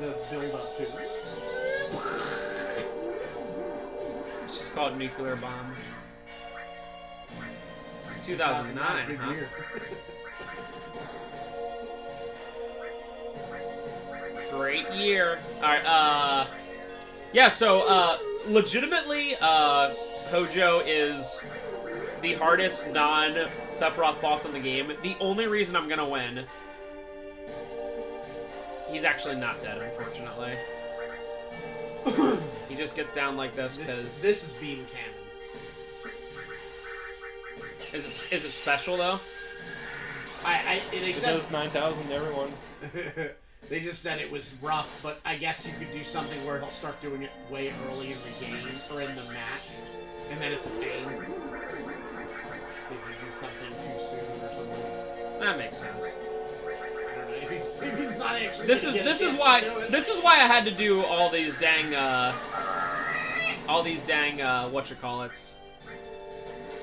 like the build-up to it. It's just called Nuclear Bomb. 2009, Good huh? year. Great year. Alright, yeah, so, legitimately, Hojo is the hardest non-Sephiroth boss in the game. The only reason I'm gonna win... He's actually not dead, unfortunately. He just gets down like this, because... This is beam cannon. Is it special, though? They It said... does 9,000 to everyone. They just said it was rough, but I guess you could do something where he'll start doing it way early in the game, or in the match, and then it's a pain. If you do something too soon or something. That makes sense. I don't know, if he's not actually This is why I had to do all these dang whatchamacallits.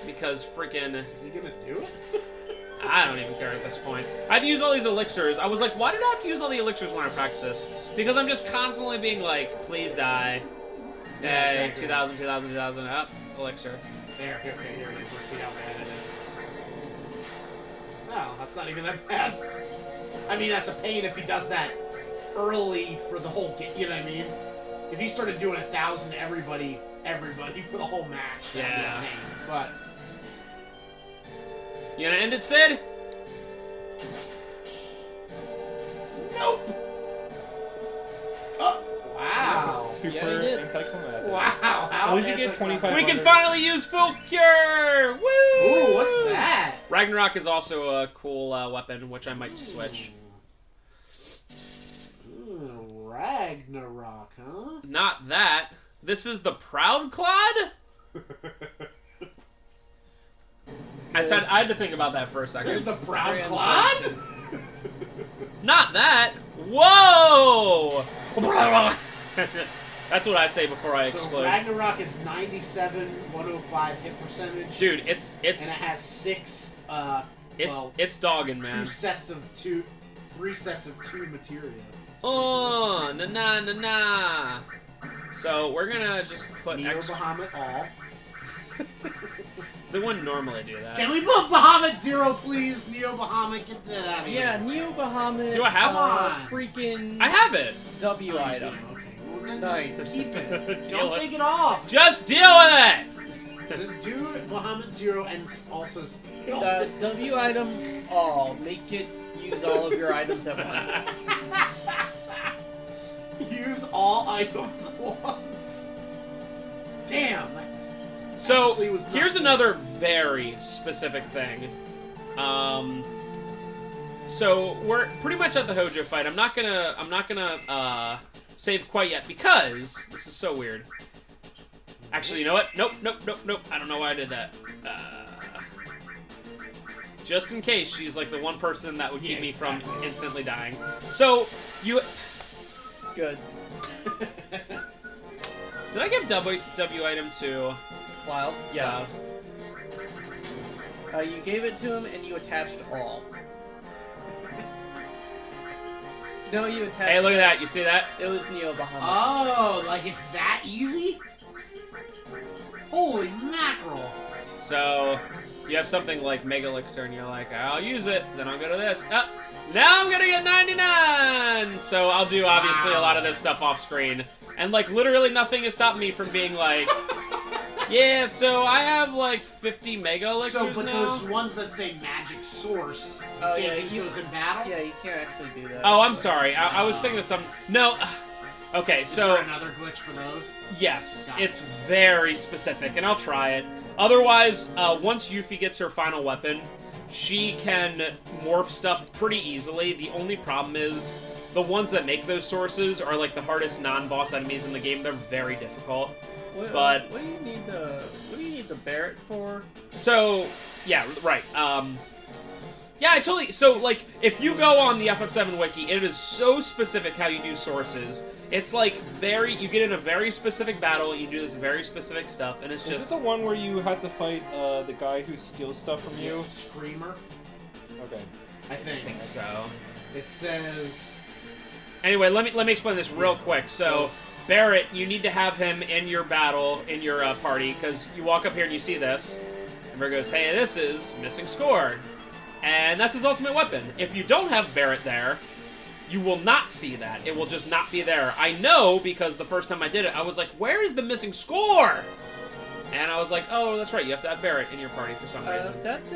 Because freaking... Is he gonna do it? I don't even care at this point. I had to use all these elixirs. I was like, why did I have to use all the elixirs when I practice this? Because I'm just constantly being like, please die. Yeah, Hey, exactly. 2000, up, elixir. There, here it is. Let's see how bad it is. Well, that's not even that bad. I mean, that's a pain if he does that early for the whole game, you know what I mean? If he started doing 1,000 to everybody for the whole match, that'd be a pain. But... You gonna end it, Sid? Nope! Oh, wow. Super Yeah, he did. anticlimactic. Wow. At least you get 25. We can finally use full cure! Woo! Ooh, what's that? Ragnarok is also a cool weapon, which I might switch. Ooh, Ragnarok, huh? Not that. This is the Proud Clod? I had to think about that for a second. There's the Proud Clod? Not that! Whoa! That's what I say before I So explode. Ragnarok is 97, 105 hit percentage. Dude, it's And it has 6, it's dogging, man. 3 sets of 2 materia. Oh, na. So we're gonna just put Neo extra. Bahamut all. So it wouldn't normally do that. Can we put Bahamut 0, please? Neo Bahamut, get that out of here. Yeah, Neo Bahamut. Do I have one? Freaking I have it. W Oh, item. Okay, well then Nice. just keep it. Deal Don't with- take it off. Just deal with it. So do Bahamut 0 and also steal The it. W item all. Make it use all of your items at once. Use all items once. Damn, that's... So actually was not here's good. another very specific thing. So we're pretty much at the Hojo fight. I'm not gonna save quite yet because this is so weird. Actually, you know what? Nope. I don't know why I did that. Just in case she's like the one person that would keep me from instantly dying. So you. Good. Did I give W item to Cloud? Yes. You gave it to him and you attached all. No, you attached... Hey, look at that. You see that? It was Neo Bahamut. Oh, like it's that easy? Holy mackerel. So you have something like Mega Elixir and you're like, I'll use it. Then I'll go to this. Oh, now I'm gonna get 99! So I'll do, obviously, a lot of this stuff off screen. And, like, literally nothing has stopped me from being like, yeah, so I have, like, 50 Mega Elixirs So, but now. those ones that say magic source, you Oh, can't yeah, use those in battle? Yeah, you can't actually do that. Oh, I'm sorry. I was thinking of some... No. Okay, Is so... there another glitch for those? Yes, Got it. it's very specific, and I'll try it. Otherwise, once Yuffie gets her final weapon, she can morph stuff pretty easily. The only problem is the ones that make those sources are like the hardest non-boss enemies in the game. They're very difficult. But what do you need the Barret for? so yeah, right. Yeah, I totally. So like, if you go on the FF7 wiki, it is so specific how you do sources. It's like you get in a very specific battle, you do this very specific stuff, and it's Is just. this the one where you had to fight the guy who steals stuff from you? Screamer? Okay. I think. I think so. It says... Anyway, let me explain this real quick. So, Barrett, you need to have him in your battle, in your party, because you walk up here and you see this. And Barrett goes, hey, this is missing score. And that's his ultimate weapon. If you don't have Barrett there, you will not see that. It will just not be there. I know because the first time I did it, I was like, where is the missing score? And I was like, oh, that's right, you have to have Barrett in your party for some reason. That's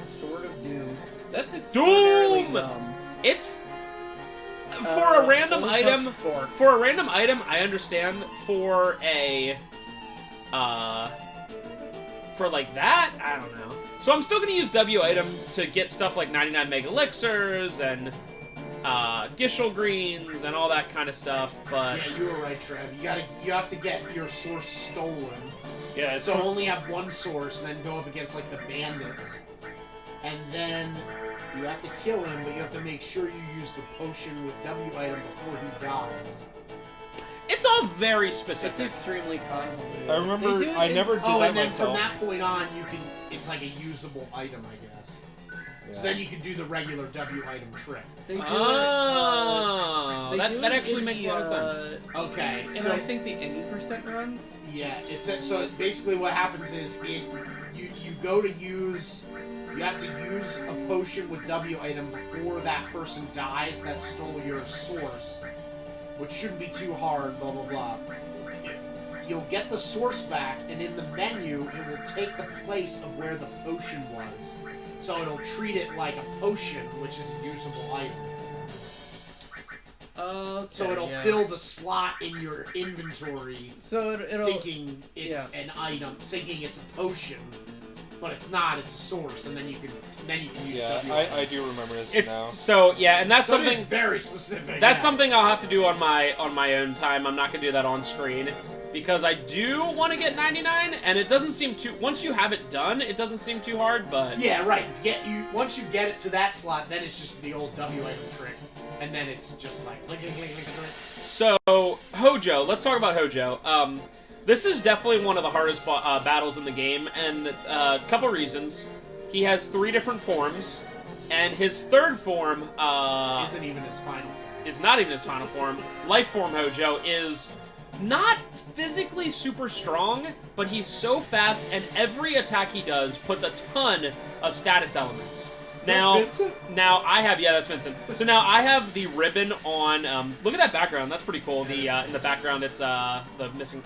sort of Doom. That's extraordinarily Doom! dumb. It's... For a random item... Sport. For a random item, I understand. For a... For like that, I don't know. So I'm still going to use W item to get stuff like 99 Mega Elixirs and Gishel Greens and all that kind of stuff, but... Yeah, you were right, Trev. You have to get your source stolen. Yeah, So only have one source and then go up against like the bandits. And then you have to kill him, but you have to make sure you use the potion with W item before he dies. It's all very It's specific. extremely convoluted. I remember They do it I in- never did Oh, that and then myself. from that point on, you can. It's like a usable item, I guess. Yeah. So then you can do the regular W item trick. They do Oh, it, they do that it actually in makes the, a lot of sense. Okay, And so I think the any % run. yeah, so basically what happens is you go to use. You have to use a potion with W item before that person dies that stole your source, which shouldn't be too hard, blah, blah, blah. You'll get the source back, and in the menu, it will take the place of where the potion was. So it'll treat it like a potion, which is a usable item. Okay, So it'll yeah. fill the slot in your inventory, So it'll. thinking it's an item, thinking it's a potion, but it's not. It's a source, and then you can use. Yeah, W. I do remember this It's now. so yeah, and that's So it is something very specific. that's yeah. something I'll have to do on my own time. I'm not gonna do that on screen because I do want to get 99, and it doesn't seem too. Once you have it done, it doesn't seem too hard. But Yeah, right. Once you get it to that slot, then it's just the old W item trick, and then it's just like click, click, click, click, click. So Hojo, let's talk about Hojo. This is definitely one of the hardest battles in the game, and a couple reasons. He has 3 different forms, and his third form Isn't even his final form. is not even his final form. Life form Hojo is not physically super strong, but he's so fast, and every attack he does puts a ton of status elements. Now I have that's Vincent. So now I have the ribbon on. Look at that background. That's pretty cool. The in the background it's the missing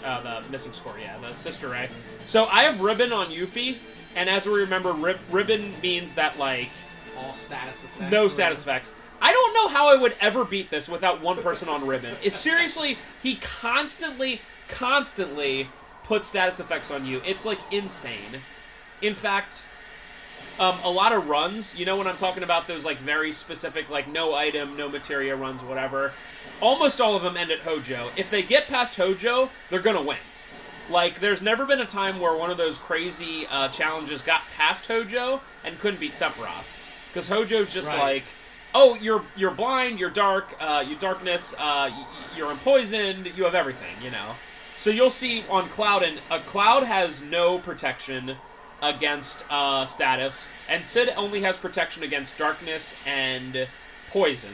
score. Yeah, the sister ray. So I have ribbon on Yuffie, and as we remember, ribbon means that like All status effects. no status effects. I don't know how I would ever beat this without one person on ribbon. It's seriously, he constantly puts status effects on you. It's like insane. In fact. A lot of runs, you know when I'm talking about those like very specific, like no item, no materia runs, whatever, almost all of them end at Hojo. If they get past Hojo, they're gonna win. Like, there's never been a time where one of those crazy challenges got past Hojo and couldn't beat Sephiroth. Because Hojo's just Right. like, oh, you're blind, you're dark, you darkness, you're empoisoned, you have everything, you know. So you'll see on Cloud, and Cloud has no protection against status, and Sid only has protection against darkness and poison.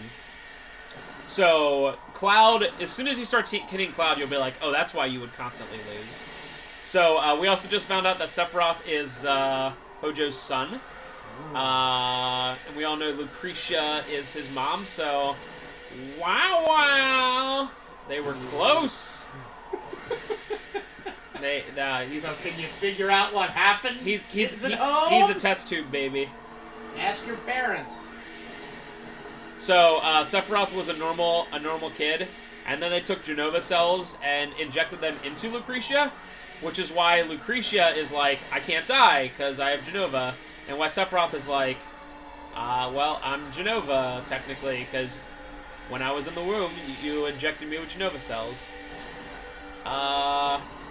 So Cloud, as soon as you start hitting Cloud, you'll be like, oh, that's why you would constantly lose. So we also just found out that Sephiroth is Hojo's son. And we all know Lucretia is his mom, so wow, they were close. So can you figure out what happened? He's at home? a test tube baby. Ask your parents. So Sephiroth was a normal kid, and then they took Genova cells and injected them into Lucretia, which is why Lucretia is like, I can't die because I have Genova, and why Sephiroth is like, well, I'm Genova technically because when I was in the womb, you injected me with Genova cells.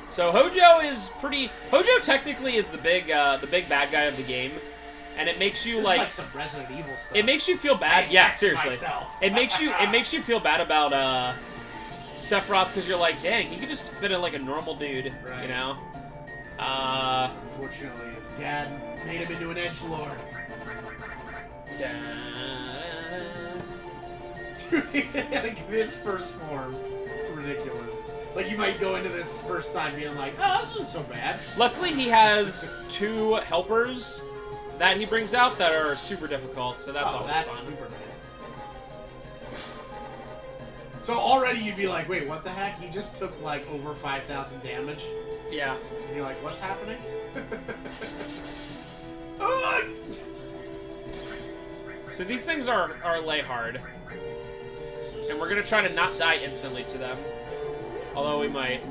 So Hojo is Hojo technically is the big bad guy of the game, and it makes you This like, is like some Resident Evil stuff. it makes you feel I bad. Yeah, injected seriously, myself. it makes you feel bad about Sephiroth because you're like, dang, he could just been like a normal dude, Right. you know. Unfortunately, his dad made him into an edgelord. Like this first form, ridiculous. Like you might go into this first time being like, oh, this isn't so bad. Luckily, he has 2 helpers that he brings out that are super difficult, so that's always that's fun. super nice. So already you'd be like, wait, what the heck? He just took like over 5,000 damage. Yeah. And you're like, what's happening? So these things are lay hard. And we're gonna try to not die instantly to them. Although we might.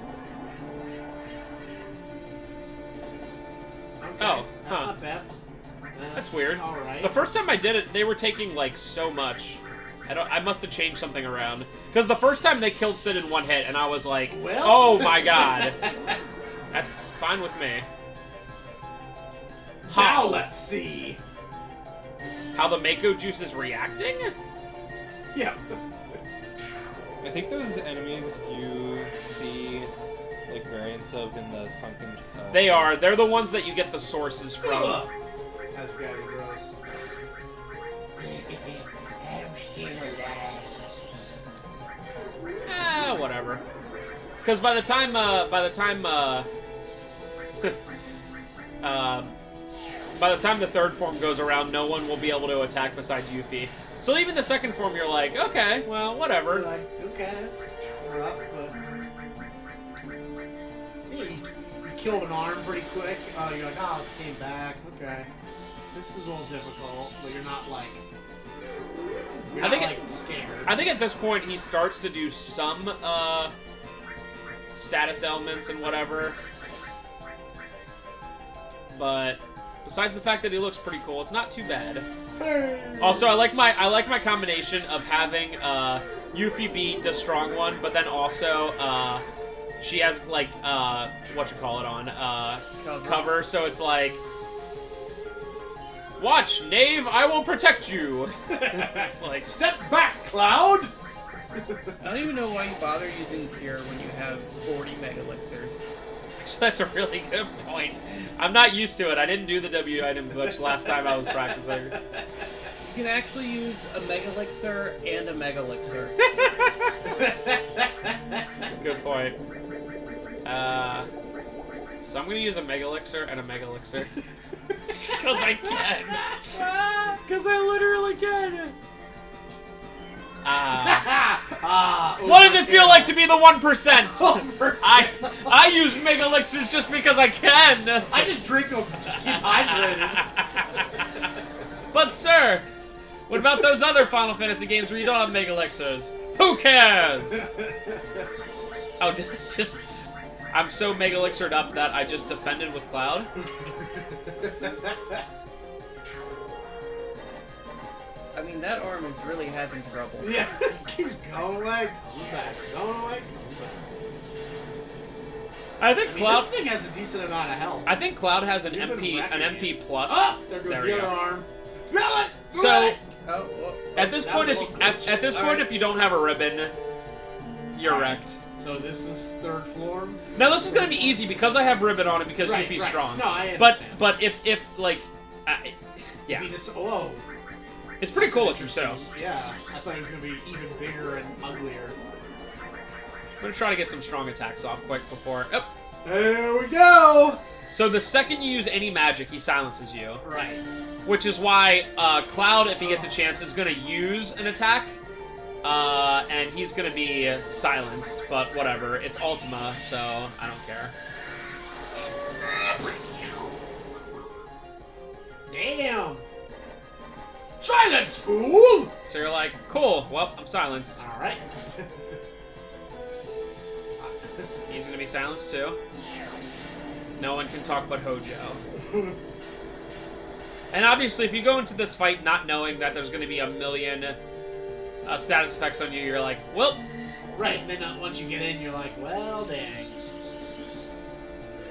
Okay, Oh, that's huh. not bad. That's weird. Alright. The first time I did it, they were taking, like, so much. I must have changed something around. Because the first time they killed Sid in 1 hit, and I was like, Well. oh my god. That's fine with me. Now let's see. How the Mako juice is reacting? Yeah. I think those enemies you see like variants of in the sunken. They are. They're the ones that you get the sources from. That's gotta be gross. Whatever. Because by the time the third form goes around, no one will be able to attack besides Yuffie. So even the second form, you're like, okay, well, whatever. You're like, okay, that's rough, but yeah, you killed an arm pretty quick. You're like, oh, it came back. Okay, this is a little difficult, but you're not like, scared. I think at this point he starts to do some status elements and whatever, but besides the fact that he looks pretty cool, it's not too bad. Also, I like my combination of having Yuffie be the strong one, but then also she has like cover, so it's like, watch, knave, I will protect you. Like, step back, Cloud. I don't even know why you bother using Cure when you have 40 Mega Elixirs. actually, that's a really good point. I'm not used to it. I didn't do the W item glitch last time I was practicing. You can actually use a Mega Elixir and a Mega Elixir. Good point. So I'm gonna use a Mega Elixir and a Mega Elixir. Because I can. Because I literally can. What does it feel like to be the 1%? I use Mega Elixirs just because I can. I just drink them, just keep hydrated. But sir, what about those other Final Fantasy games where you don't have Mega Elixirs? Who cares? Oh, just... I'm so Mega Elixired up that I just defended with Cloud. I mean, that arm is really having trouble. Yeah, it keeps going away, coming back, going away, coming back. I think Cloud... this thing has a decent amount of health. I think Cloud has an You've been MP wrecking MP plus. Oh, there goes There the we other go. arm. Smell it! So Oh, well, at this that point, was if a you, little at glitch. this point, Alright. if you don't have a ribbon, you're Alright. wrecked. So this is third floor. Now this is gonna be easy because I have ribbon on it because Right, Yuffie's right. strong. No, I But understand. if like, yeah, If you just, whoa. it's pretty cool looking. So Yeah, I thought it was gonna be even bigger and uglier. I'm gonna try to get some strong attacks off quick before. Oh. There we go. So the second you use any magic, he silences you, Right. which is why Cloud, if he gets a chance, is gonna use an attack, and he's gonna be silenced. But whatever, it's Ultima, so I don't care. Damn. Silence, fool. So you're like, cool. Well, I'm silenced. All right. He's gonna be silenced too. No one can talk but Hojo. And obviously, if you go into this fight not knowing that there's gonna be a million status effects on you, you're like, well, Right, and then once you get in, you're like, well, dang.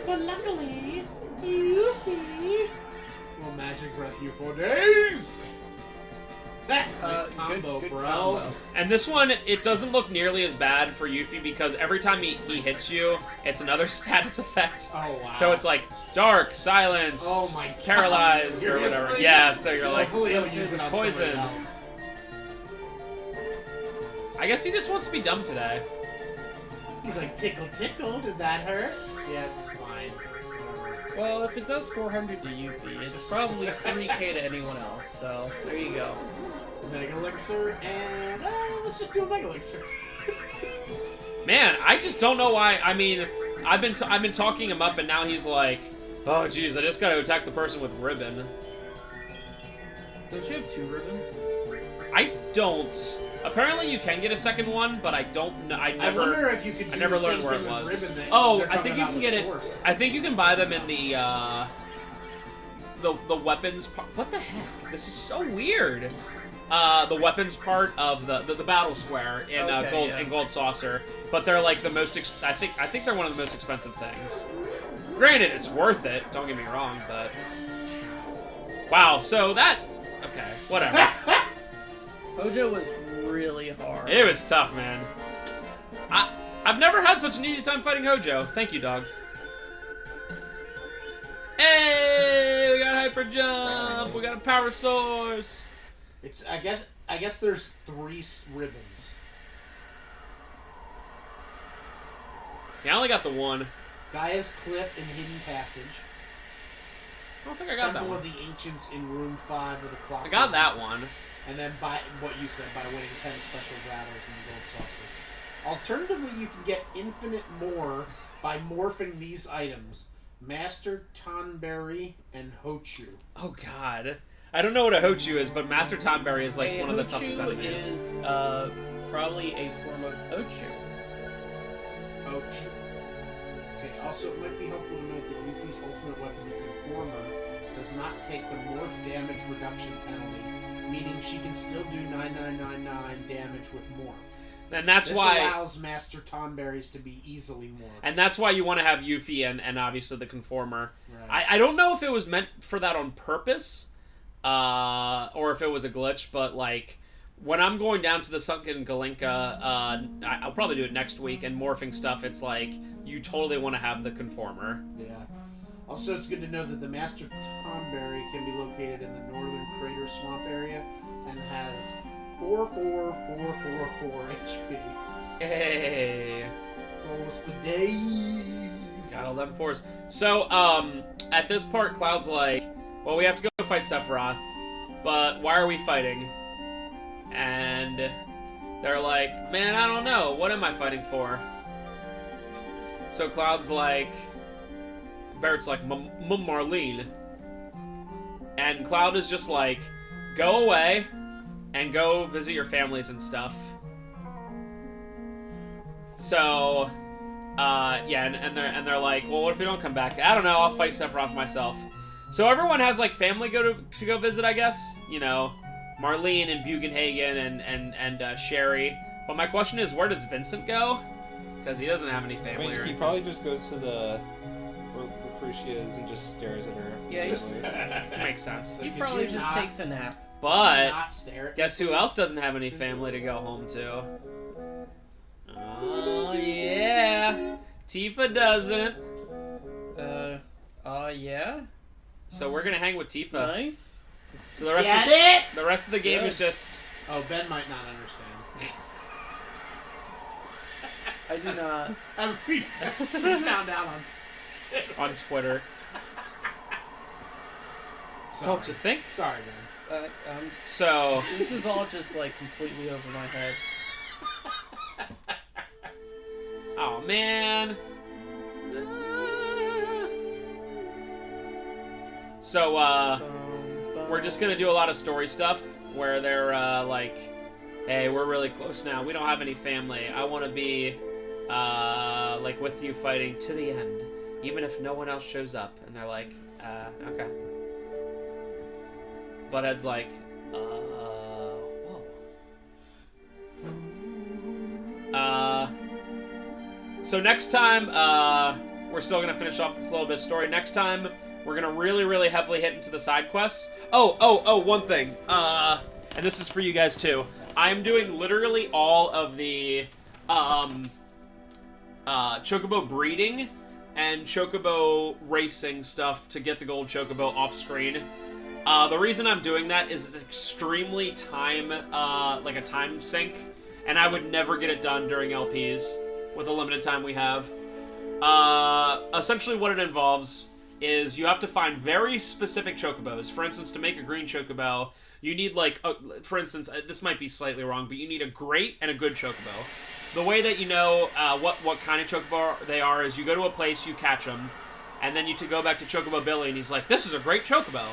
But luckily, Yuffie will magic breath you for days. That nice combo, good bro. combo. and this one, it doesn't look nearly as bad for Yuffie because every time he hits you, it's another status effect. Oh wow. So it's like dark, silenced, oh my God. paralyzed, or whatever. Seriously? Yeah, so you're like, Hopefully he'll use it on poison. somebody else. I guess he just wants to be dumb today. He's like, tickle, tickle. Did that hurt? Yeah, it's fine. Whatever. Well, if it does 400 to Yuffie, it's probably 3k to anyone else. So there you go. Mega Elixir, and let's just do a Mega Elixir. Man, I just don't know why. I mean, I've been talking him up, and now he's like, oh, jeez, I just got to attack the person with ribbon. Don't you have 2 ribbons? I don't. Apparently, you can get a second one, but I don't know. I wonder if you could. I never the learned same where thing it with was. Ribbon that Oh, they're I talking think you about can with get it. Source. I think you can buy them in the weapons part. What the heck? This is so weird. The weapons part of the battle square in Okay, gold yeah. in Gold Saucer, but they're like the most. I think they're one of the most expensive things. Granted, it's worth it. Don't get me wrong, but wow. So that okay, whatever. Hojo was really hard. It was tough, man. I've never had such an easy time fighting Hojo. Thank you, dog. Hey, we got hyper jump. We got a power source. It's I guess there's 3 ribbons. Yeah, I only got the one. Gaia's Cliff and Hidden Passage. I don't think I got that Temple one. of the Ancients in Room 5 of the Clock. I got that one. And then by what you said, by winning 10 special battles in the Gold Saucer. Alternatively, you can get infinite more by morphing these items. Master Tonberry and Hochu. Oh god. I don't know what a Hochu is, but Master Tonberry is like A one of the toughest Hochu enemies. is probably a form of Ochu. Hochu. Okay, also it might be helpful to note that Yuffie's ultimate weapon, the Conformer, does not take the morph damage reduction penalty, meaning she can still do 9999 damage with morph. And that's This why allows Master Tonberries to be easily morphed. and that's why you want to have Yuffie and obviously the Conformer. Right. I don't know if it was meant for that on purpose, or if it was a glitch, but like when I'm going down to the Sunken Galinka, I'll probably do it next week, and morphing stuff, it's like you totally want to have the Conformer. Yeah. Also, it's good to know that the Master Tonberry can be located in the northern crater swamp area and has 44444 HP. Hey. Goals for days. Got all them fours. So, at this part, Cloud's like, well, we have to go fight Sephiroth, but why are we fighting? And they're like, man, I don't know. What am I fighting for? So Cloud's like, Barrett's like, Marlene. And Cloud is just like, go away and go visit your families and stuff. So, yeah, and they're like, well, what if we don't come back? I don't know, I'll fight Sephiroth myself. So everyone has like family to go visit, I guess. You know, Marlene and Bugenhagen and Sherry. But my question is, where does Vincent go? Because he doesn't have any I family. mean, or he anything. probably just goes to the where she is and just stares at her. Yeah, he's- family. Makes sense. He Could probably you just not- takes a nap. But Not stare at guess me, who please? else doesn't have any family to go home to? Oh yeah, Tifa doesn't. Yeah? So we're gonna hang with Tifa. Nice. So the rest Get of it? the rest of the game Good. is just Oh, Ben might not understand. I do not. As we found out on on Twitter. Sorry. Don't you think? Sorry, Ben. So This is all just like completely over my head. oh man. So we're just gonna do a lot of story stuff where they're like, hey, we're really close now. We don't have any family. I want to be like with you fighting to the end, even if no one else shows up. And they're like, okay. Butthead's like, whoa. So next time, we're still gonna finish off this little bit of story. Next time, we're gonna really, really heavily hit into the side quests. Oh, one thing. And this is for you guys too. I'm doing literally all of the, Chocobo breeding and Chocobo racing stuff to get the gold Chocobo off screen. The reason I'm doing that is it's extremely time, like a time sink. and I would never get it done during LPs with the limited time we have. Essentially what it involves is you have to find very specific chocobos. For instance, to make a green chocobo, you need, like, for instance, this might be slightly wrong, but you need a great and a good chocobo. The way that you know what kind of chocobo they are is you go to a place, you catch them, and then you go back to Chocobo Billy, and he's like, this is a great chocobo.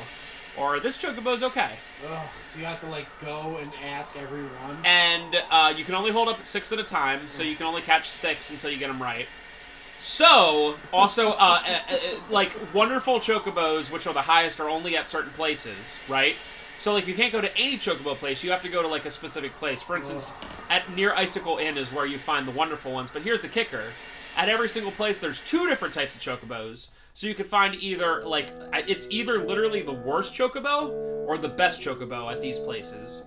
Or, this chocobo's okay. Ugh, so you have to, like, go and ask everyone? And you can only hold up 6 at a time, so you can only catch 6 until you get them right. So, also, like, wonderful chocobos, which are the highest, are only at certain places, right? So, like, you can't go to any chocobo place. You have to go to, like, a specific place. For instance, near Icicle Inn is where you find the wonderful ones. But here's the kicker. At every single place, there's 2 different types of chocobos. So you could find either, like, it's either literally the worst chocobo or the best chocobo at these places.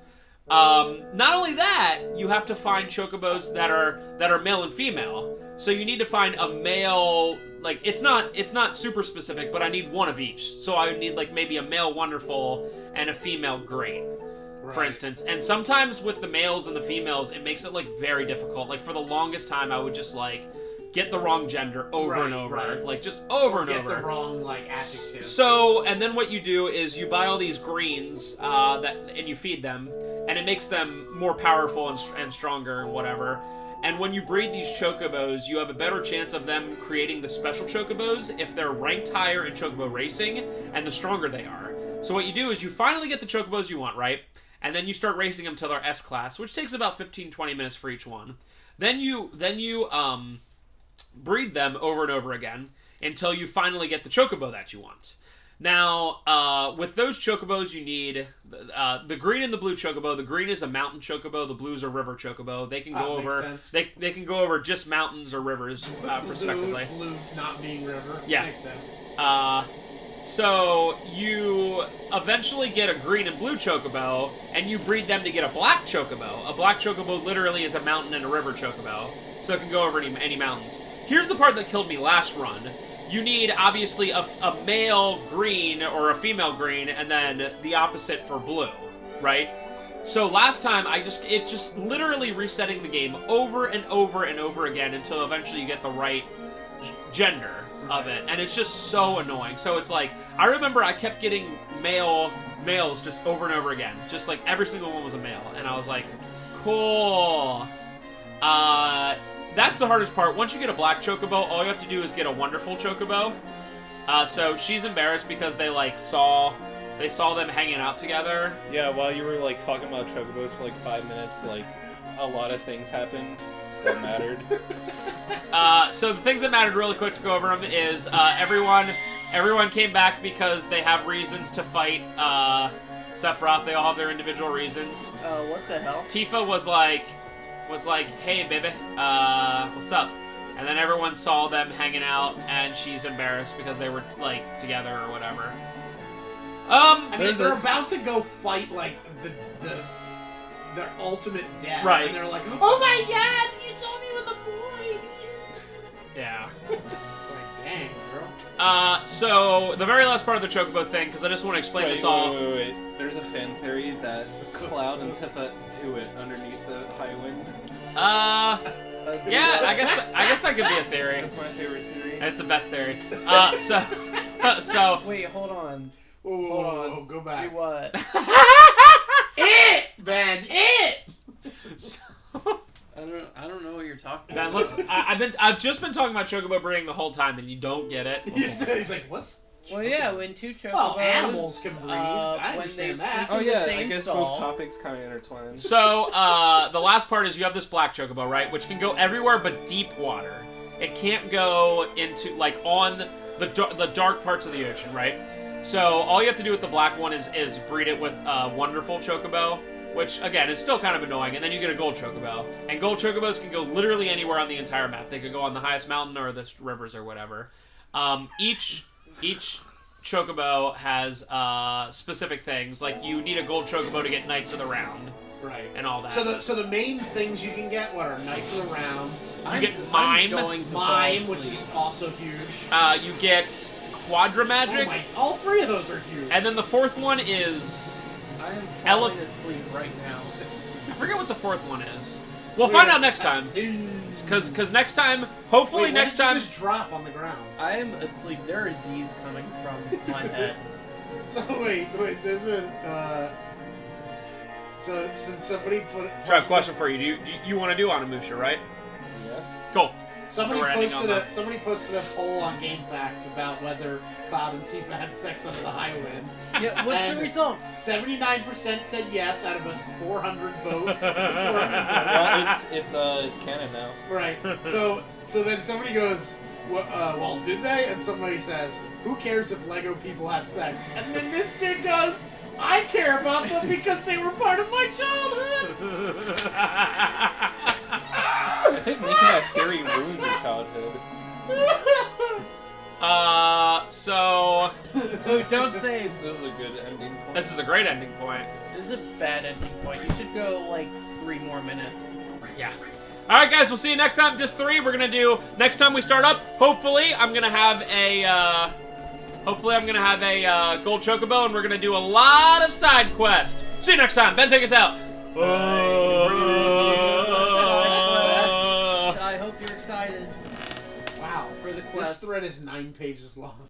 Not only that, you have to find chocobos that are male and female. So you need to find a male, like, it's not super specific, but I need one of each. So I would need, like, maybe a male wonderful and a female great, for instance. And sometimes with the males and the females, it makes it, like, very difficult. Like, for the longest time, I would just, like, get the wrong gender over and over. Like, just over and over. Get the wrong, like, adjective. So, and then what you do is you buy all these greens, and you feed them, and it makes them more powerful and stronger and whatever. And when you breed these chocobos, you have a better chance of them creating the special chocobos if they're ranked higher in chocobo racing, and the stronger they are. So what you do is you finally get the chocobos you want, right? And then you start racing them till they're S-class, which takes about 15-20 minutes for each one. Then you breed them over and over again until you finally get the chocobo that you want. Now, with those chocobos, you need the green and the blue chocobo. The green is a mountain chocobo. The blues are river chocobo. They can go over. Sense. They can go over just mountains or rivers, respectively. Blues not being river. Yeah. Makes sense. So you eventually get a green and blue chocobo, and you breed them to get a black chocobo. A black chocobo literally is a mountain and a river chocobo, so it can go over any mountains. Here's the part that killed me last run. You need, obviously, a male green or a female green, and then the opposite for blue, right? So last time, it just literally resetting the game over and over and over again until eventually you get the right gender of it, and it's just so annoying. So it's like, I remember I kept getting males just over and over again. Just like every single one was a male, and I was like, cool. That's the hardest part. Once you get a black chocobo, all you have to do is get a wonderful chocobo. So she's embarrassed because they saw them hanging out together. Yeah, while you were like talking about chocobos for like 5 minutes, like a lot of things happened that mattered. So the things that mattered really quick to go over them is everyone came back because they have reasons to fight Sephiroth. They all have their individual reasons. What the hell? Tifa was like, hey, baby, what's up? And then everyone saw them hanging out, and she's embarrassed because they were, like, together or whatever. I mean, they're about to go fight, like, their ultimate death. Right. And they're like, oh my god, you saw me with a boy! Yeah. It's like, dang, girl. So, the very last part of the Chocobo thing, because I just want to explain this all. Wait. There's a fan theory that Cloud and Tifa do it underneath the high wind. Yeah, I guess that could be a theory. That's my favorite theory. It's the best theory. So. Wait, hold on. Ooh, Hold on. Go back. Do what? It, Ben, it. So, I don't know what you're talking Ben, about. listen. I've just been talking about Chocobo breeding the whole time, and you don't get it. He's like, what's? Well, yeah, when two chocobos... Well, animals can breed. I when they understand that. sleep Oh in the yeah, same I guess stall. both topics kind of intertwined. So, the last part is you have this black chocobo, right? Which can go everywhere but deep water. It can't go into, like, on the dark parts of the ocean, right? So, all you have to do with the black one is breed it with a wonderful chocobo, which, again, is still kind of annoying, and then you get a gold chocobo. And gold chocobos can go literally anywhere on the entire map. They could go on the highest mountain or the rivers or whatever. Each chocobo has specific things, like you need a gold chocobo to get Knights of the Round, Right. and all that. So the main things you can get, what are Knights of the Round, You get Mime, Mime, which is also huge. you get Quadra Oh Magic, my! All three of those are huge. and then the fourth one is... I am falling asleep right now. I forget what the fourth one is. We'll Look find at out next time. this. Because next time, hopefully Wait, next when did time. you just drop on the ground. I'm asleep. There are Z's coming from my head. So wait, there's a so somebody put. Trev, question for you. Do you want to do Onimusha, right? Yeah. Cool. Somebody So we're ending on posted a that. somebody posted a poll on GameFAQs about whether Cloud and Tifa had sex under the high wind. Yeah, what's the And results? 79% said yes out of a 400 vote. 400 Well, it's canon now. votes. Right. So then somebody goes, well, did they? And somebody says, who cares if Lego people had sex? And then this dude goes, I care about them because they were part of my childhood. I think making that theory ruins your childhood. So Oh, don't save. This is a good ending point. this is a great ending point. This is a bad ending point. You should go like 3 more minutes. Yeah. All right, guys. We'll see you next time. Disc 3. We're gonna do next time we start up. Hopefully, I'm gonna have a. Hopefully, I'm gonna have a gold chocobo, and we're gonna do a lot of side quests. See you next time. Ben, take us out. I hope you're excited Wow. for the This quest. thread is 9 pages long.